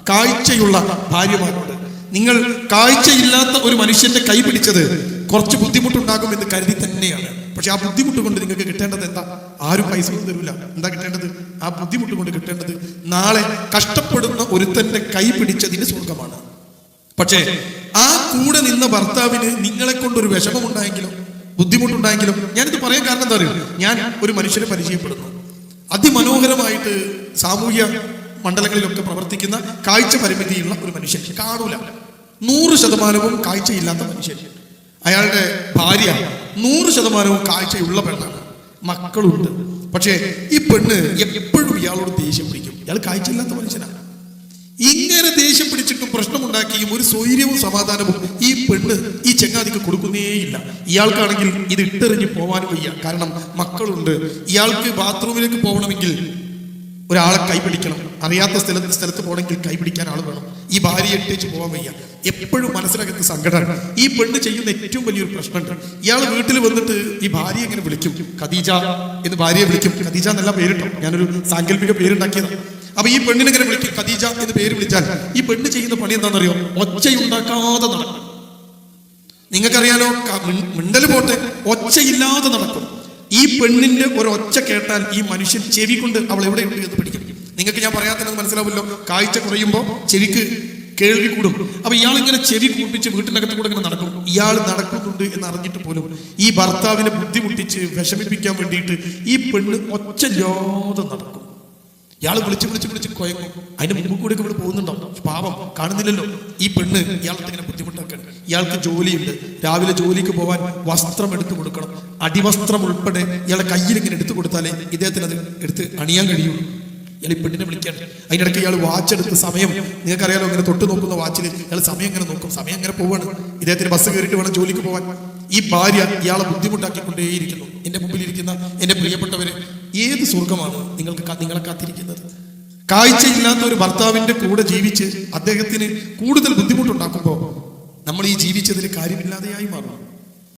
കാഴ്ചയുള്ള ഭാര്യമാരുണ്ട്. നിങ്ങൾ കാഴ്ചയില്ലാത്ത ഒരു മനുഷ്യന്റെ കൈ പിടിച്ചത് കുറച്ച് ബുദ്ധിമുട്ടുണ്ടാകും എന്ന് കരുതി തന്നെയാണ്. പക്ഷെ ആ ബുദ്ധിമുട്ട് കൊണ്ട് നിങ്ങൾക്ക് കിട്ടേണ്ടത് എന്താ? ആരും പൈസ ഒന്നും തരൂല. എന്താ കിട്ടേണ്ടത്? ആ ബുദ്ധിമുട്ട് കൊണ്ട് കിട്ടേണ്ടത് നാളെ കഷ്ടപ്പെടുന്ന ഒരുത്തന്റെ കൈ പിടിച്ചതിന് സ്വർഗമാണ്. പക്ഷേ ആ കൂടെ നിന്ന ഭർത്താവിന് നിങ്ങളെ കൊണ്ടൊരു വിഷമമുണ്ടായെങ്കിലും ബുദ്ധിമുട്ടുണ്ടായെങ്കിലും, ഞാനിത് പറയാൻ കാരണം എന്താ അറിയോ? ഞാൻ ഒരു മനുഷ്യനെ പരിചയപ്പെടുന്നു, അതിമനോഹരമായിട്ട് സാമൂഹ്യ മണ്ഡലങ്ങളിലൊക്കെ പ്രവർത്തിക്കുന്ന കാഴ്ച പരിമിതിയുള്ള ഒരു മനുഷ്യൻ. കാണൂല, 100% കാഴ്ചയില്ലാത്ത മനുഷ്യൻ. അയാളുടെ ഭാര്യ 100% കാഴ്ചയുള്ള പെണ്ണാണ്, മക്കളുണ്ട്. പക്ഷേ ഈ പെണ്ണ് എപ്പോഴും ഇയാളോട് ദേഷ്യം പിടിക്കും. ഇയാൾ കാഴ്ചയില്ലാത്ത മനുഷ്യനാണ്. ഇങ്ങനെ ദേഷ്യം പിടിച്ചിട്ടും പ്രശ്നമുണ്ടാക്കിയും ഒരു സ്വൈര്യവും സമാധാനവും ഈ പെണ്ണ് ഈ ചെങ്ങാതിക്ക് കൊടുക്കുന്നേയില്ല. ഇയാൾക്കാണെങ്കിൽ ഇത് ഇട്ടെറിഞ്ഞ് പോവാനും വയ്യ, കാരണം മക്കളുണ്ട്. ഇയാൾക്ക് ബാത്റൂമിലേക്ക് പോകണമെങ്കിൽ ഒരാളെ കൈപിടിക്കണം, അറിയാത്ത സ്ഥലത്ത് പോകണമെങ്കിൽ കൈപിടിക്കാൻ ആൾ വേണം. ഈ ഭാര്യയെ ഇട്ടേച്ച് പോകാൻ വയ്യ. എപ്പോഴും മനസ്സിനകത്ത് സങ്കടമാണ്. ഈ പെണ്ണ് ചെയ്യുന്ന ഏറ്റവും വലിയൊരു പ്രശ്നമുണ്ട്. ഇയാൾ വീട്ടിൽ വന്നിട്ട് ഈ ഭാര്യയെ ഇങ്ങനെ വിളിക്കും, ഖദീജ എന്ന് ഭാര്യയെ വിളിക്കും. ഖദീജ എന്നല്ല പേരിട്ടോ, ഞാനൊരു സാങ്കല്പിക പേരുണ്ടാക്കിയതാണ്. അപ്പൊ ഈ പെണ്ണിനെ വിളിക്കും ഖദീജ എന്ന് പേര് വിളിച്ചാൽ ഈ പെണ്ണ് ചെയ്യുന്ന പണി എന്താണെന്നറിയോ? ഒച്ചയുണ്ടാക്കാതെ നടക്കും. നിങ്ങൾക്കറിയാലോ, മിണ്ടല് പോട്ടെ, ഒച്ചയില്ലാതെ നടക്കും. ഈ പെണ്ണിന്റെ ഒരു ഒച്ച കേട്ടാൽ ഈ മനുഷ്യൻ ചെവി കൊണ്ട് അവൾ എവിടെയുണ്ട് എന്ന് പിടിക്കും. നിങ്ങൾക്ക് ഞാൻ പറയാത്തത് മനസ്സിലാവുമല്ലോ. കാഴ്ച കുറയുമ്പോൾ ചെവിക്ക് കേൾവി കൂടും. അപ്പൊ ഇയാൾ ഇങ്ങനെ ചെവി കൂപ്പിച്ച് വീട്ടിനകത്ത് കൂടെ ഇങ്ങനെ നടക്കും. ഇയാൾ നടക്കുന്നുണ്ട് എന്ന് അറിഞ്ഞിട്ട് പോലും ഈ ഭർത്താവിനെ ബുദ്ധിമുട്ടിച്ച് വിഷമിപ്പിക്കാൻ വേണ്ടിയിട്ട് ഈ പെണ്ണ് ഒച്ചയില്ലാതെ നടക്കും. ഇയാൾ വിളിച്ച് കൊയങ്ങും. അതിന്റെ മുമ്പ് കൂടെ ഇവിടെ പോകുന്നുണ്ടാവും, പാപം കാണുന്നില്ലല്ലോ. ഈ പെണ്ണ് ഇയാൾക്ക് ഇങ്ങനെ ബുദ്ധിമുട്ടാക്കണം. ഇയാൾക്ക് ജോലിയുണ്ട്, രാവിലെ ജോലിക്ക് പോകാൻ വസ്ത്രം എടുത്തു കൊടുക്കണം. അടിവസ്ത്രം ഉൾപ്പെടെ ഇയാളെ കയ്യിൽ ഇങ്ങനെ എടുത്തു കൊടുത്താലേ ഇദ്ദേഹത്തിന് അത് എടുത്ത് അണിയാൻ കഴിയുള്ളൂ. ഇയാൾ ഈ പെണ്ണിനെ വിളിക്കാണ്. അതിനിടയ്ക്ക് ഇയാൾ വാച്ച് എടുത്ത് സമയം, നിങ്ങൾക്കറിയാലോ, ഇങ്ങനെ തൊട്ട് നോക്കുന്ന വാച്ചിൽ ഇയാൾ സമയം ഇങ്ങനെ നോക്കും. സമയം ഇങ്ങനെ പോവാണ്. ഇദ്ദേഹത്തിന് ബസ് കയറിയിട്ട് വേണം ജോലിക്ക് പോകാൻ. ഈ ഭാര്യ ഇയാളെ ബുദ്ധിമുട്ടാക്കിക്കൊണ്ടേയിരിക്കുന്നു. എന്റെ മുമ്പിലിരിക്കുന്ന എന്റെ പ്രിയപ്പെട്ടവര്, ഏത് സ്വർഗമാണ് നിങ്ങളെ കാത്തിരിക്കുന്നത്? കാഴ്ചയില്ലാത്ത ഒരു ഭർത്താവിന്റെ കൂടെ ജീവിച്ച് അദ്ദേഹത്തിന് കൂടുതൽ ബുദ്ധിമുട്ടുണ്ടാക്കുമ്പോൾ നമ്മൾ ഈ ജീവിച്ചതിന് കാര്യമില്ലാതെയായി മാറും.